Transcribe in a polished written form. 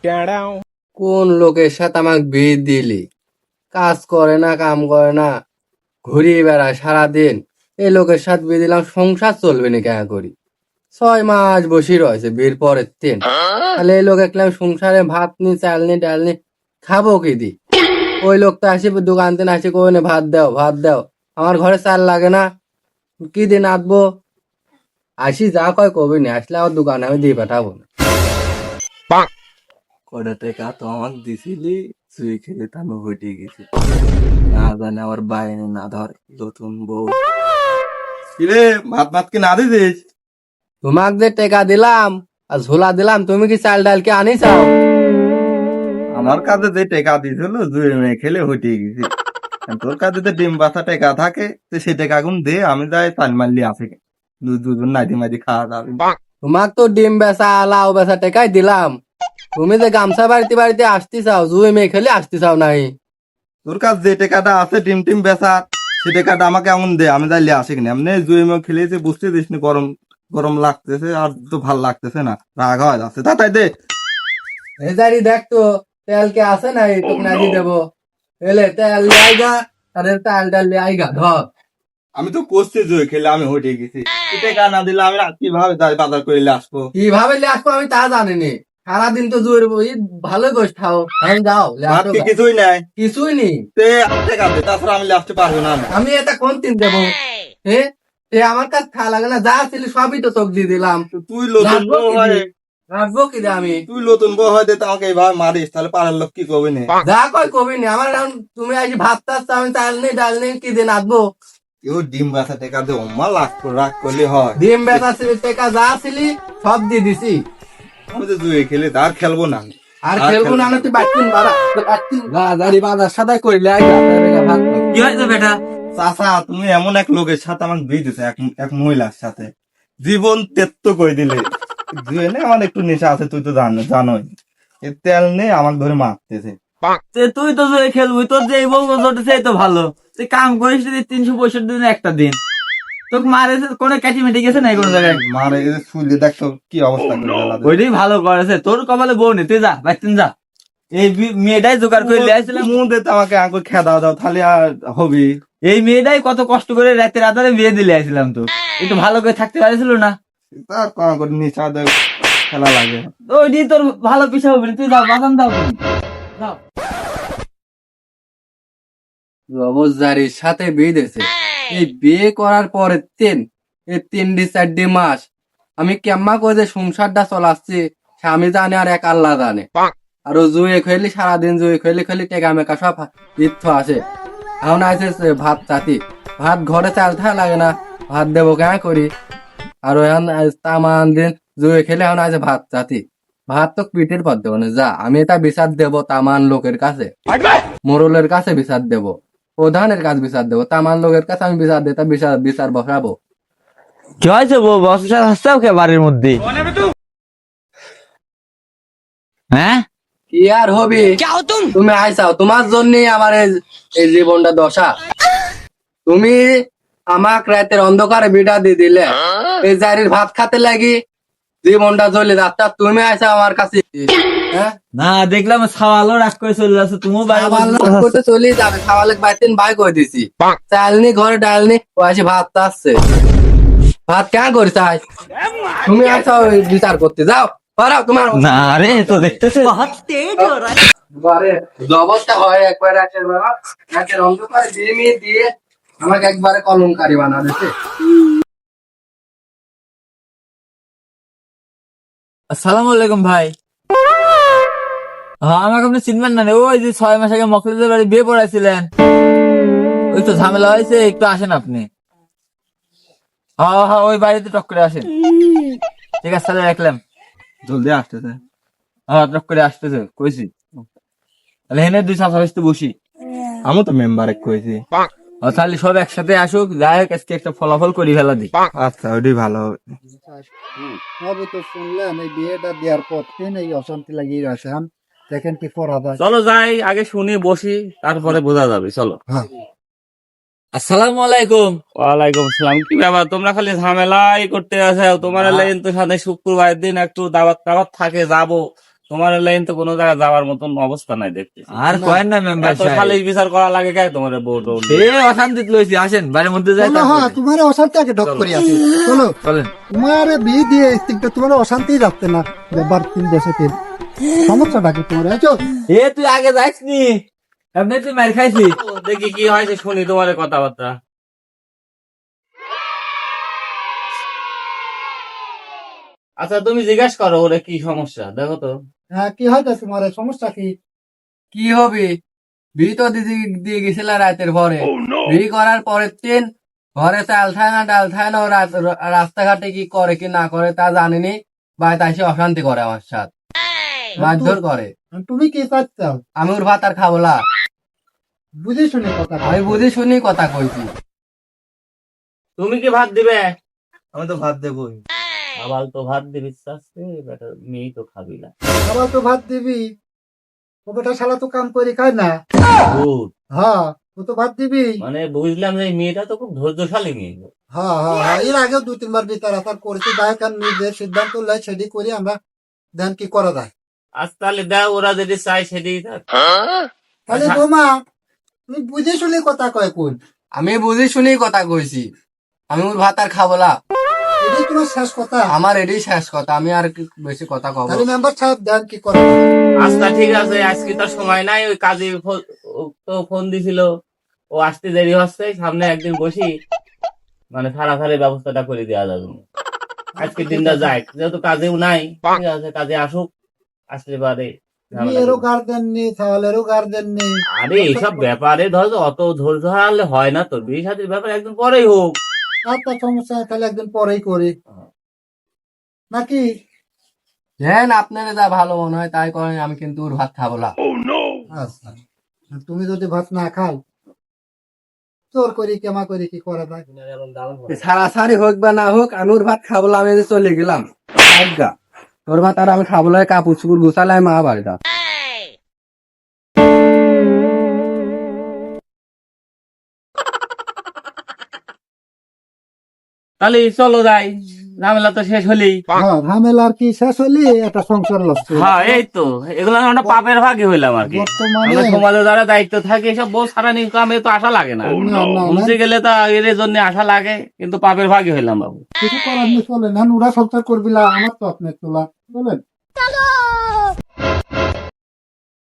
কোন লোকের সাথে আমাকে বিয়ে দিলি? কাজ করে না, কাম করে না, ঘুরিয়ে বেড়ায় সারাদিন। এই লোকের সাথে বিয়ে দিলাম, সংসার চলবে না কেন করি? 6 মাস বসে রয়েছে বিয়ের পরের দিন। তাহলে এই লোক একলাম সংসারে ভাত নি, চাল নি, ডাল নি, খাবো কি দি? ওই লোকটা আসি দোকান থেকে আসি কই না, ভাত দাও, ভাত দাও। আমার ঘরে চাল লাগে না, কি দিন আনবো? আসি যা কয় কবি না, আসলে আমার দোকানে আমি দিয়ে পাঠাবো না। কটা টাকা তো আমাকে দিছিলি, তুই খেলে তো আমি হটে গেছি। না জানে আমার বাইরে না ধর নতুন বউ। কিরে ভাত ভাত কি না দিছিস? তোমাকে যে টাকা দিলাম আর ঝোলা দিলাম, তুমি কি চাল ডাল কি আনি চাও? আমার কাছে যে টাকা দিছিল জুয়ে মেয়ে খেলে হটে গেছি। তোর কাছে তো ডিম বাছা টাকা থাকে, তো সেই টাকা গুন দে, আমি যাই পান মারলি আছে দুজন নাইটি মাইটি খাওয়া যাবে। তোমাকে তো ডিম বেচা লাউ বেচা টাকাই দিলাম, তুমি যে গামছা বাড়িতে বাড়িতে আসতে চাও, জুয়ে মেয়ে খেলে আসতে চাও নাই। তোর কাছে যে টাকাটা আছে ডিম টিম বেচা, সে টাকাটা আমাকে এমন দে, আমি যাইলে আসে কিনা। এমনি জুয়ে মেয়ে খেলেছে, বুঝতে দিস না, গরম গরম লাগতেছে আর তো ভাল লাগতেছে না, রাগ হয়ে যাচ্ছে। তাই দে। ভেজারি দেখতো তেল কে আছে নাই, তোকে না দিয়ে দেবো। এলে তেল লিয়ে আইগা, আরে তেল ডাল লিয়ে আইগা ধর। আমি তো করছি জুয়ে খেলে আমি হটে গেছি, টাকা না দিলে আমি কিভাবে বাজার করে আসবো? কিভাবে লিয়ে আসবো আমি তা জানিনি। সারাদিন তো জুয়ের বই ভালো গোস খাও, এখন যাও লিয়ে ভাত আসো কি গা। কিছুই নাই, কিছুই নি। তে টাকা দে, তাছাড়া আমি আসতে পারবো না। আমি এটা কোন দিন দেবো? হে, এ আমার কাছে খাওয়া লাগে না, যা ছিল সবই তো তোকে দিয়ে দিলাম। তুই নতুন রাখবো বউ কি হয়, দিয়ে? রাখবো কি দিয়ে আমি? তুই নতুন বউ হয় তো আমাকে এইভাবে মারিস, তাহলে পাড়ার লোক কি করবে না? যা কয় কবি নি, আমার এখন তুমি আজ ভাত চাচ্ছ, আমি চাল নেই ডাল নেই, কি দিন আসবো? কেউ ডিম বাছা টাকা দে, অম্মা রাগ করলে হয়। ডিম বেচা ছিল টাকা যা ছিলি সব দিয়ে দিছি। আমি তো জুয়ে খেলে তার খেলবো না। আর খেলবো না, তুই বাচ্চিন বাড়া, বাজারি বাজার সাদাই করিলে ভাত খাবো। কি হয়েছে বেটা? চাচা, তুমি এমন এক লোকের সাথে আমাকে বিয়ে দিছো, এক এক মহিলার সাথে, জীবন তেত্ত করে দিলে। জুয়ে নে আমার একটু নেশা আছে, তুই তো জানোই। এর তেল নেই আমাকে ধরে মারতেছে। তুই তো যে খেলবি, তোর যে বউ জোটেছে এই তো ভালো। তুই কাম করিস 365 দিন একটা দিন। তোকে মারে কোনে কাটি মেটে গেছে না কোন জায়গায়? মারে শুলে দেখতো কি অবস্থা করে ফেলাতে। ওইটাই ভালো করেছে, তোর কপালে বউ নেই, তুই যা বাইতিন যা। এই মেয়েটাই জোগাড় করে নিয়ে আসছিলাম। মুখ দিতে আমাকে আগে খেদা দাও, তাহলে আর হবি। এই মেয়েটাই কত কষ্ট করে রাতে রাতারে বিয়ে দিলে আসছিলাম, তো একটু ভালো করে থাকতে পারছিল না? তার কমা করে নিচা দেয় খেলা লাগে। ওইটাই তোর ভালো পিছা হবে না, তুই যাও বাগান দাও যাও। রবজারির সাথে বিয়ে দিয়েছে। এই বিয়ে করার পরের এই 3-4 মাস আমি কেম্মা করে যে সংসারটা চলাচ্ছি, স্বামী জানে আর এক আল্লাহ জানে। আর ও জুয়ে খেলি, সারাদিন জুয়ে খেলি খেলি টেকা মেকা সব ইচ্ছ আসে। এখন আছে ভাত চাতি, ভাত ঘরে চাল থা লাগে না, ভাত দেবো কেন করি? আর এখন তামান দিন জুয়ে খেলে এখন আছে ভাত চাতি, ভাত তো পিঠের পর দেবো না। যা, আমি এটা বিচার দেবো তামান লোকের কাছে, মোরলের কাছে বিচার দেবো, প্রধানের কাছে বিচার দেবো, তামান লোকের কাছে আমি বিচার দিতে বিচার বিচার বসাবো। কি হয়েছে বউ বসা আসছে ওকে বাড়ির মধ্যে? হ্যাঁ, কি আর হবি? তুমি আইসাও, তোমার জন্যই আমার এই জীবনটা দশা। তুমি আমাক রাতের অন্ধকারে বিটা দিয়ে দিলে, এই জারির ভাত খাতে লাগি জীবনটা চলে যাচ্ছে, আর তুমি আইসাও আমার কাছে। হ্যাঁ, না দেখলাম সাওয়ালও রাগ করে চলে যাচ্ছে, তুমিও বাড়ির খাওয়াল মধ্যে না করতে চলেই যাবে, খাওয়ালে বাইতেন বাই করে দিছি, চালনি ঘরে ডালনি, ও আসে ভাত চাচ্ছে। ভাত কেন করি চাই? তুমি আইসাও বিচার করতে, যাও পারাও তোমার। না রে, তো দেখতেছে বারে অবস্থা হয় একবার রাতের বেলা, রাতের অন্ধকারে দিয়ে মিয়ে দিয়ে আমাকে একবারে কলঙ্কারি বানা দিচ্ছে। আসসালামু আলাইকুম ভাই। হ্যাঁ, আমাকে আপনি চিনবেন না রে? ওই যে 6 মাস আগে মকলেদের বাড়ি বিয়ে পড়াইছিলেন, ওই তো ঝামেলা হয়েছে, একটু আসেন আপনি। হ্যাঁ হ্যাঁ, ওই বাড়িতে টক করে আসেন। ঠিক আছে তাহলে রাখলাম। জলদি আসতেছে। হ্যাঁ, টক করে আসতেছে কইছি। তাহলে এনে 2 সাফা বসি। আমি তো মেম্বার এক কইছি। তাহলে সব একসাথে আসুক, যাই হোক আজকে একটা ফলাফল করি ফেলা দি। আচ্ছা, ওইটাই ভালো হবে। সবই তো শুনলেন, এই বিয়েটা দেওয়ার পর থেকে এই অশান্তি লাগিয়ে রয়েছে। দেখেন কি করা যায়। চলো যাই, আগে শুনি বসি, তারপরে বোঝা যাবে। চলো। আসসালামু আলাইকুম। ওয়ালাইকুম আসসালাম। কি ব্যাপার, তোমরা খালি ঝামেলাই করতে আছো? তোমার লাইন তো সাথে শুক্রবার দিন একটু দাওয়াত টাওয়াত থাকে, যাবো, তোমার লাইন তো কোনো জায়গায় যাওয়ার মতন অবস্থা নাই দেখতে। আর কয়েন না মেম্বার এত খালিশ বিচার করা লাগে কে তোমার বউ টউ? এ অশান্তি লইছি, আসেন বাড়ির মধ্যে যাই। চলো, হ্যাঁ, তোমার অশান্তি আগে ঢক করে আছে। চলো, চলেন। তোমার বিয়ে দিয়ে স্ত্রীটা তোমার অশান্তি রাখতে না, ব্যাপার তিন দেশে তিন সমস্যাটা কি তোমার? আছো এ তুই আগে যাইস নি, এমনি তুই মার খাইছি। দেখি কি হয়েছে শুনি তোমার কথাবার্তা। আচ্ছা তুমি জিজ্ঞাসা করো ওরে কি সমস্যা, দেখো তো। হ্যাঁ, কি হয়তো তোমার সমস্যা কি? কি হবে, বিয়ে তো দিদি দিয়ে গেছিল রাতের পরে। বিয়ে করার পরের দিন ঘরে চাল খায় না, ডাল খায় না, ও রাস্তাঘাটে কি করে কি না করে তা জানিনি, বাড়িতে এসে অশান্তি করে আমার সাথে, মারধর করে। তুমি কি চাচ্ছ? আমি ওর ভাত আর খাবো না। বুঝে শুনে কথা কও। আমি বুঝে শুনি কথা কইছি। তুমি কি ভাত দিবে? আমি তো ভাত দেবই। আবার তো ভাত দিবি চাচ্ছে, বেটা মেয়ে তো খাবি না। আবার তো ভাত দিবি, ও বেটা শালা তো কাম করে খায় না। ভূত। হ্যাঁ, ও তো ভাত দিবি। মানে বুঝলাম যে এই মেয়েটা তো খুব ধৈর্যশালী মেয়ে। হ্যাঁ হ্যাঁ হ্যাঁ, এর আগেও 2-3 বার বিচার আচার করেছি, দায় কান নিজের সিদ্ধান্ত লাই সেটি করি আমরা, দেন কি করা যায়। আজ তাহলে দাও, ওরা যদি চাই সেটি থাক। তাহলে বৌমা, তুমি বুঝে শুনে কথা কয় কোন? আমি বুঝে শুনি কথা কইছি। আমি ওর ভাত আর খাবো না। এটাই তোমার শেষ কথা? আমার এটাই শেষ কথা, আমি আর কি বেশি কথা কব? তাহলে মেম্বার সাহেব, দেন কি করা যায়। আচ্ছা ঠিক আছে, আজকে তার সময় নাই। ওই কাজে তো ফোন দিছিল, ও আসতে দেরি হচ্ছে। সামনে একদিন বসি, মানে সারাসারি ব্যবস্থাটা করে দেওয়া যাবে। আজকে দিনটা যাক, যেহেতু কাজেও নাই, ঠিক আছে কাজে আসুক, আসলে পারে। মেয়েরও গার্জেন নেই, ছাওয়ালেরও গার্জেন নেই। আরে এইসব ব্যাপারে ধর অত ধৈর্য হারালে হয় না তো। বিয়ে সাথীর ব্যাপারে একদিন পরেই হোক। আপনার সমস্যা তাহলে একদিন পরেই করি নাকি? হ্যাঁ, আপনারা যা ভালো মনে হয় তাই করেন, আমি কিন্তু ওর ভাত খাবো না। আচ্ছা, তুমি যদি ভাত না খাও, তোর করি কেমা করি কি করা যায়। সারাসারি হোক বা না হোক, আমি ওর ভাত খাবো না। আমি যে চলে গেলাম আজ্ঞা, ওর ভাত আর আমি খাবো না। কাপড় চুপুর গুছালাই মা বাড়িটা। তাহলে চলো যাই, ঝামেলা তো শেষ হলেই। হ্যাঁ, ঝামেলা আর কি শেষ হইলে একটা সংসার লক্ষ্য। হ্যাঁ এই তো, এগুলো আমরা পাপের ভাগে হইলাম আর কি। বর্তমানে আমরা সমাজে যারা দায়িত্ব থাকে, এসব বউ সারানি কামে তো আশা লাগে না। না, না, বুঝতে গেলে তো এর জন্য আশা লাগে, কিন্তু পাপের ভাগে হইলাম বাবু। কিছু করার নেই, চলেন। ওরা সংসার করবি না, আমার তো আপনার তোলা, চলেন।